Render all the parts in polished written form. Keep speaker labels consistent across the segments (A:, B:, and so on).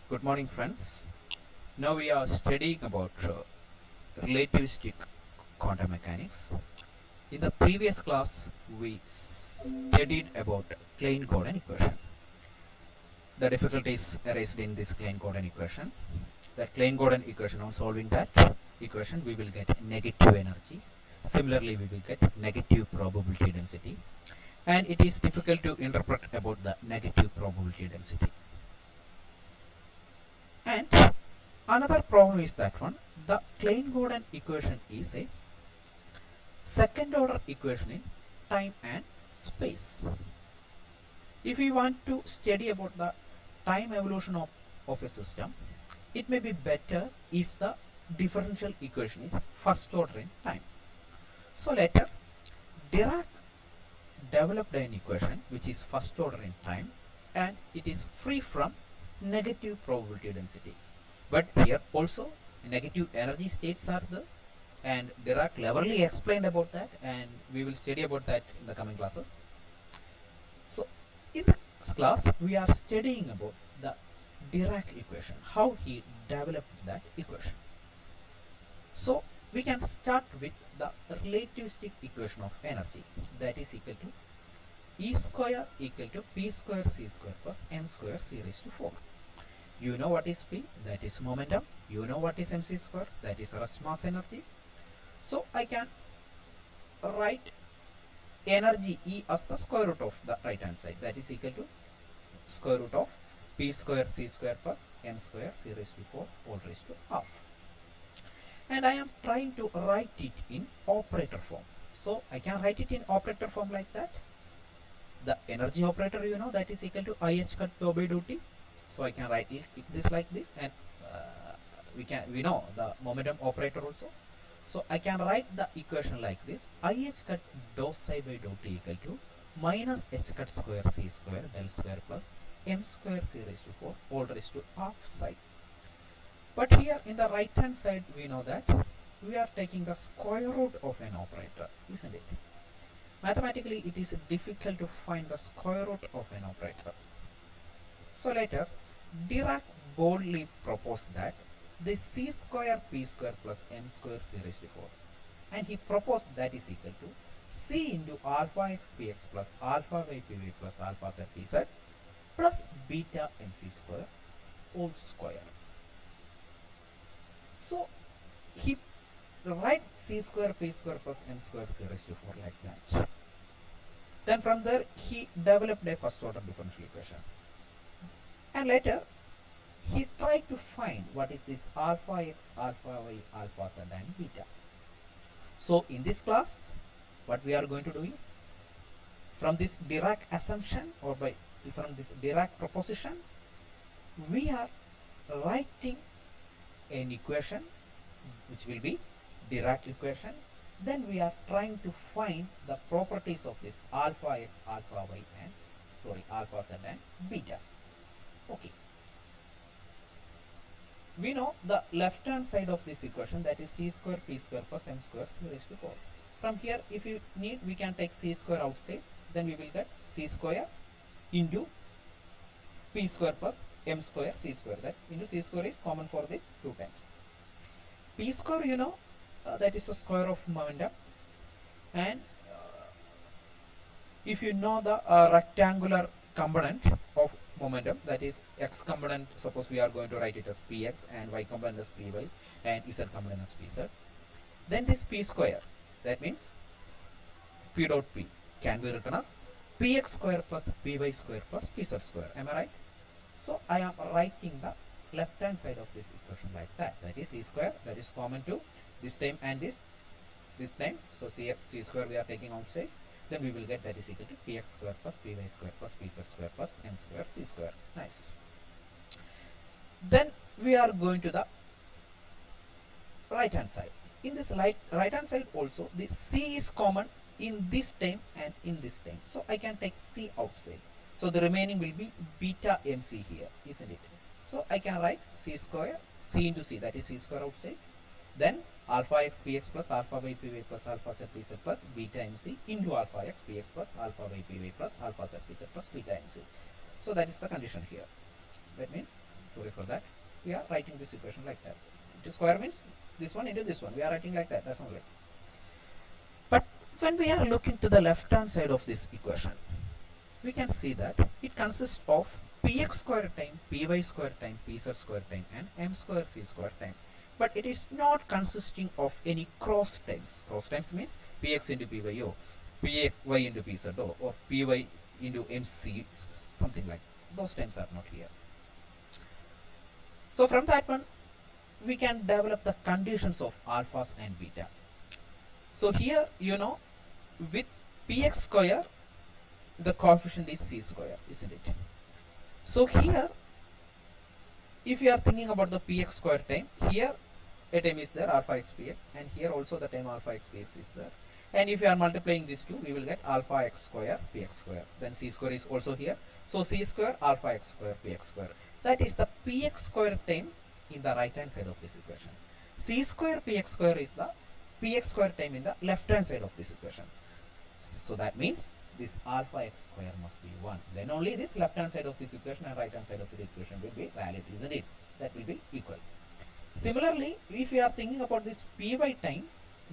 A: Good morning, friends. Now we are studying about relativistic quantum mechanics. In the previous class, we studied about Klein-Gordon equation. The difficulties arised in this Klein-Gordon equation. That Klein-Gordon equation, on solving that equation, we will get negative energy. Similarly, we will get negative probability density. And it is difficult to interpret about the negative probability density. And another problem is that one, the Klein-Gordon equation is a second order equation in time and space. If we want to study about the time evolution of a system, it may be better if the differential equation is first order in time. So later, Dirac developed an equation which is first order in time, and it is free from negative probability density. But here also negative energy states are there, and Dirac cleverly explained about that, and we will study about that in the coming classes. So in this class we are studying about the Dirac equation, how he developed that equation. So we can start with the relativistic equation of energy, that is equal to E square equal to P square C square plus M square C raised to 4. You know what is P, that is momentum. You know what is mc square, that is rest mass energy. So I can write energy E as the square root of the right hand side, that is equal to square root of P square C square plus M square C raised to 4 all raised to half. And I am trying to write it in operator form. So I can write it in operator form like that. The energy operator, you know, that is equal to IH cut tau by dou t. So I can write this like this, and we know the momentum operator also. So I can write the equation like this: IH cut dou psi by dou t equal to minus h cut square c square del square plus m square c raised to 4 all raised to half psi. But here in the right hand side, we know that we are taking the square root of an operator, isn't it? Mathematically, it is difficult to find the square root of an operator. So later, Dirac boldly proposed that this c square p square plus m square c raised to 4, and he proposed that is equal to c into alpha x px plus alpha y py plus alpha z pz plus beta mc square whole square. So he write c square p square plus m square c raised to 4 like that. Then from there he developed a first order differential equation, and later he tried to find what is this alpha x, alpha y, alpha z and beta. So in this class, what we are going to do is, from this Dirac assumption or from this Dirac proposition, we are writing an equation which will be Dirac equation. Then we are trying to find the properties of this alpha x, alpha y and alpha z and beta. Okay. We know the left hand side of this equation, that is c square p square plus m square c raised to 4. From here, if you need, we can take c square outside, then we will get c square into p square plus m square c square. That into c square is common for this 2 times. P square, you know, that is the square of momentum, and if you know the rectangular component of momentum, that is x component, suppose we are going to write it as px, and y component as py, and z component as pz, then this p square, that means p dot p, can be written as px square plus py square plus pz square. Am I right? So I am writing the left hand side of this equation like that, that is c square, that is common to this time and this time. So c square we are taking outside, then we will get that is equal to px square plus py square plus pz square plus m square c square. Nice. Then we are going to the right hand side. In this right hand side also, the c is common in this time and in this time. So I can take c outside. So the remaining will be beta mc here, isn't it? So I can write c square, c into c, that is c square outside, then alpha x px plus alpha y py plus alpha z pz plus beta mc into alpha x px plus alpha y py plus alpha z pz plus beta mc. So that is the condition here. That means Sorry for that. We are writing this equation like that. Into square means this one into this one. We are writing like that. That's only. But when we are looking to the left hand side of this equation, we can see that it consists of px square time py square time pz square time and m square c square time. But it is not consisting of any cross times. Cross times means px into pyo, py into pzo, or py into mc, something like that. Those times are not here. So from that one, we can develop the conditions of alphas and beta. So here, with px square, the coefficient is c square, isn't it? So here, if you are thinking about the px square time, here a time is there, alpha x px, and here also the time alpha x px is there. And if you are multiplying these two, we will get alpha x square px square. Then c square is also here. So c square alpha x square px square. That is the px square time in the right hand side of this equation. C square px square is the px square time in the left hand side of this equation. So that means this alpha x square must be 1. Then only this left hand side of this equation and right hand side of this equation will be valid, isn't it? That will be equal. Similarly, if we are thinking about this py time,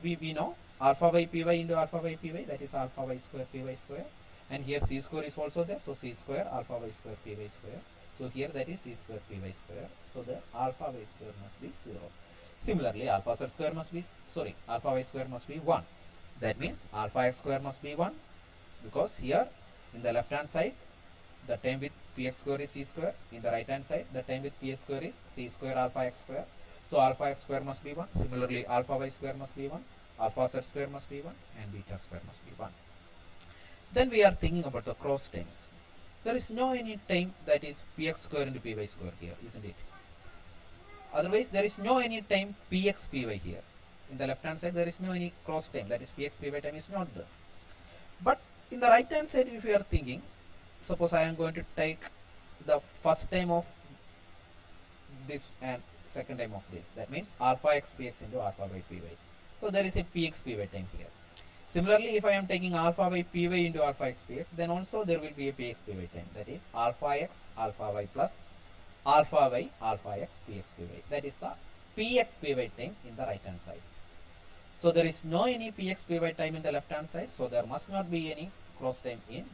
A: we know alpha by py into alpha by py, that is alpha y square py square. And here c square is also there, so c square alpha y square py square. So here that is c square py square. So the alpha y square must be 0. Similarly, alpha z square must be, alpha y square must be 1. That means alpha x square must be 1, because here in the left hand side the term with px square is c square, in the right hand side the term with px square is c square alpha x square. So alpha x square must be 1. Similarly, alpha y square must be 1, alpha z square must be 1, and beta square must be 1. Then we are thinking about the cross terms. There is no any term that is px square into py square here, isn't it? Otherwise, there is no any term px py here. In the left hand side, there is no any cross term, that is px py term is not there. But in the right hand side, if you are thinking, suppose I am going to take the first term of this and second term of this. That means alpha x px into alpha by py. So there is a px py term here. Similarly, if I am taking alpha by py into alpha x px, then also there will be a px py term. That is alpha x alpha y plus alpha y alpha x px py. That is the px py term in the right hand side. So there is no any px py term in the left hand side. So there must not be any cross term in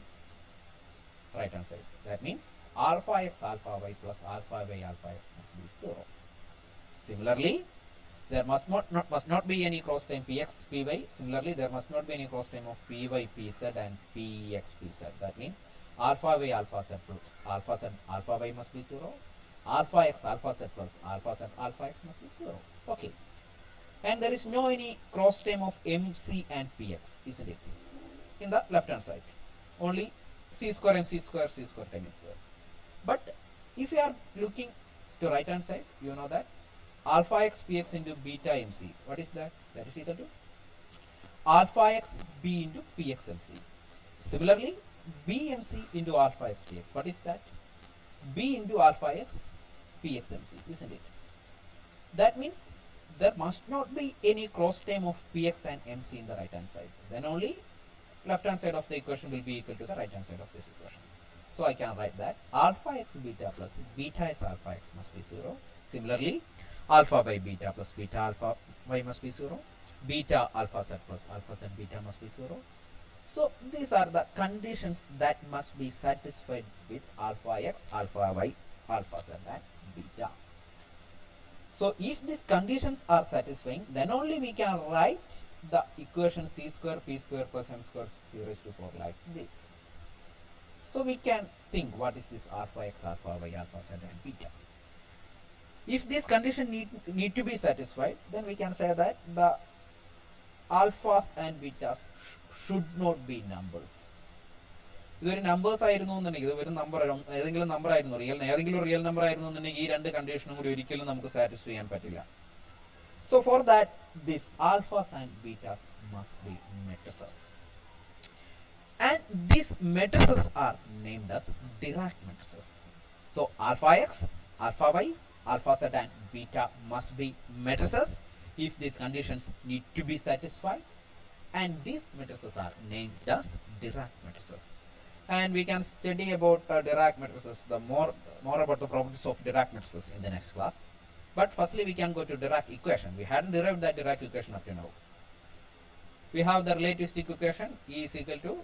A: right hand side. That means alpha x alpha y plus alpha y alpha x must be 0. Similarly, there must not be any cross term px py. Similarly, there must not be any cross term of py pz and px pz. That means alpha y alpha z plus alpha z alpha y must be 0. Alpha x alpha z plus alpha z alpha x must be 0. Okay. And there is no any cross term of mc and px, isn't it? In the left hand side, only c square mc square c square term is there. But if you are looking to right hand side, you know that alpha x px into beta mc. What is that? That is equal to alpha x b into px mc. Similarly, b mc into alpha x px. What is that? B into alpha x px mc, isn't it? That means there must not be any cross term of px and mc in the right hand side. Then only left hand side of the equation will be equal to the right hand side of this equation. So I can write that alpha x beta plus beta x alpha x must be 0. Similarly, alpha by beta plus beta alpha y must be 0. Beta alpha z plus alpha z beta must be 0. So these are the conditions that must be satisfied with alpha x, alpha y, alpha z and beta. So if these conditions are satisfying, then only we can write the equation c square p square plus m square c raised to 4 like this. So we can think what is this alpha x, alpha y, alpha z and beta. If these conditions need to be satisfied, then we can say that the alphas and betas should not be numbers. ഇതൊരു numbers ആയിരുന്നു എന്നുണ്ടെങ്കിൽ ഇത് ഒരു number ഏതെങ്കിലും number ആയിരുന്നു ഏതെങ്കിലും real number ആയിരുന്നു എന്നുണ്ടെങ്കിൽ ഈ രണ്ട് കണ്ടീഷനും കൂടി ഒരിക്കലും നമുക്ക് സാറ്റിസ്ഫൈ ചെയ്യാൻ പറ്റില്ല. So for that, these alphas and betas must be matrices. And these matrices are named as Dirac matrices. So alpha x, alpha y, alpha z and beta must be matrices if these conditions need to be satisfied, and these matrices are named as Dirac matrices. and we can study about Dirac matrices, the more about the properties of Dirac matrices in the next class. But firstly, we can go to Dirac equation. We hadn't derived that Dirac equation up to now. We have the relativistic equation, E is equal to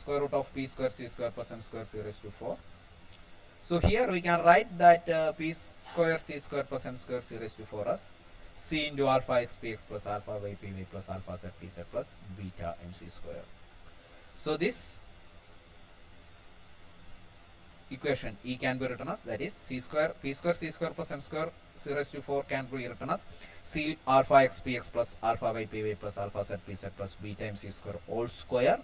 A: square root of p square c square plus m square c raised to 4. So here we can write that p square c square plus m square c raised to 4 as c into alpha x px plus alpha y py plus alpha z pz plus beta mc square. So this equation E can be written as, that is p square c square plus m square c raised to 4 can be written as c alpha x px plus alpha y py plus alpha z pz plus beta mc square all square.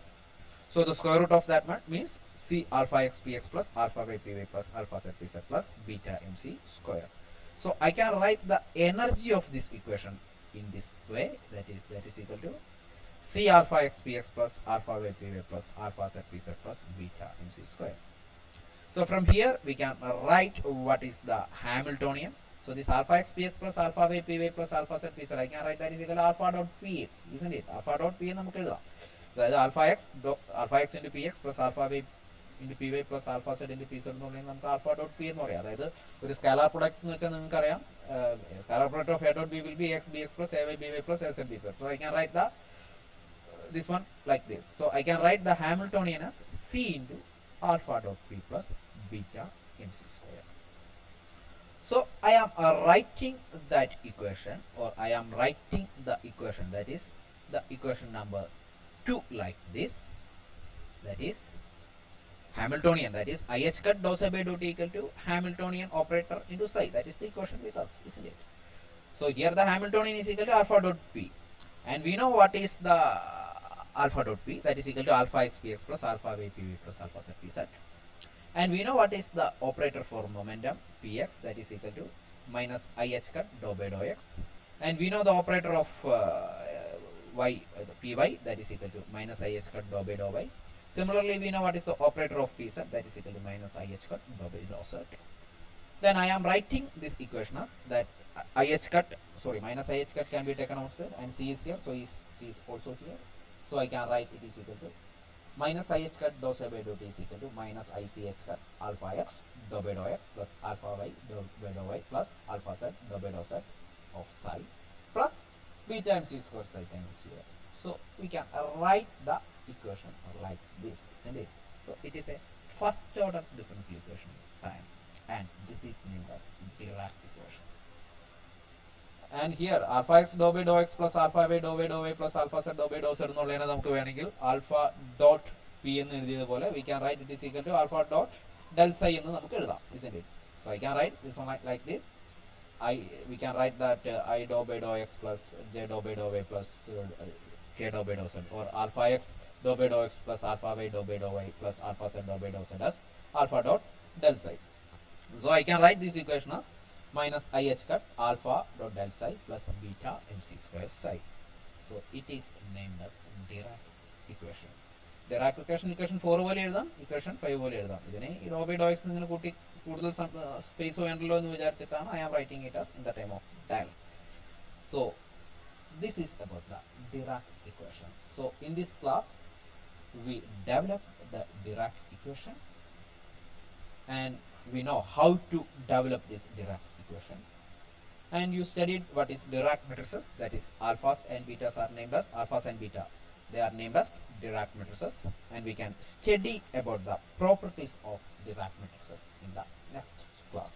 A: So the square root of that means c alpha x px plus alpha y py plus alpha z pz plus beta mc square. So I can write the energy of this equation in this way, that is equal to c alpha x px plus alpha y py plus alpha z pz plus beta mc square. So from here we can write what is the Hamiltonian. So this alpha x px plus alpha y py plus alpha z pz, I can write that is equal to alpha dot px, isn't it? Alpha dot p നമുക്ക് എഴുതാം. അതായത് alpha x into px plus alpha y into py plus alpha z into pz എന്ന് പറയുന്നത് നമുക്ക് alpha dot p എന്ന് പറയാം. അതായത് ഒരു സ്കാലാർ പ്രൊഡക്റ്റ് എന്ന് വെച്ചാൽ നിങ്ങൾക്ക് അറിയാം, scalar product of a dot b will be x bx plus ay by plus lz bz. So I can write the this one like this. So I can write the Hamiltonian as c into alpha dot p plus beta mc square. So I am writing that equation, or I am writing the equation, that is the equation number 2 like this, that is Hamiltonian, that is I h cut dou psi by dou t equal to Hamiltonian operator into psi. That is the equation with us, isn't it? So here the Hamiltonian is equal to alpha dot p, and we know what is the alpha dot p, that is equal to alpha x px plus alpha y py plus alpha z pz, and we know what is the operator for momentum px, that is equal to minus I h cut dou by dou x, and we know the operator of py, that is equal to minus I h cut dou by dou y. Similarly, we know what is the operator of pz, that is equal to minus I h cut dou by dou z. Then I am writing this equation as that minus I h cut can be taken outside, and c is here, so c is also here. So I can write it is equal to minus I h cut dou psi by dou t is equal to minus I c h cut alpha x dou by dou x plus alpha y dou by dou y plus alpha z dou by dou z of psi plus beta mc square psi times 0. So we can write the equation like this, isn't it? So it is a first order differential equation time, and this is named as Dirac equation. And here alpha x dou by dou x plus alpha y dou by dou y plus alpha z dou by dou z എന്നുള്ളതിനെ നമുക്ക് വേണമെങ്കിൽ alpha dot p എന്ന് എഴുതിയതുപോലെ we can write it is equal to alpha dot del psi എന്ന് നമുക്ക് എഴുതാം, isn't it? So I can write this one like this. We can write that I dou by dou x plus j dou by dou y plus k dou by dou z, or alpha x dou by dou x plus alpha y dou by dou y plus alpha z dou by dou z as alpha dot del psi. So I can write this equation as minus I h cut alpha dot del psi plus beta mc square psi. So it is named as Dirac equation. Dirac equation 4 പോലെ എഴുതാം, equation 5 പോലെ എഴുതാം. ഇതിനെ ഈ dou by dou x ഇങ്ങനെ കൂട്ടി കൂടുതൽ space വേണ്ടല്ലോ എന്ന് വിചാരിച്ചിട്ടാണ് I am writing it as in the time of time. So this is about the Dirac equation. So in this class we developed the Dirac equation, and we know how to develop this Dirac equation, and you studied what is Dirac matrices, that is alphas and betas are named as alphas and beta, they are named as Dirac matrices, and we can study about the properties of Dirac matrices in the next class.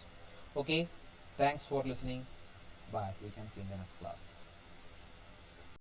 A: Okay, thanks for listening. Bye. We can see in the next class.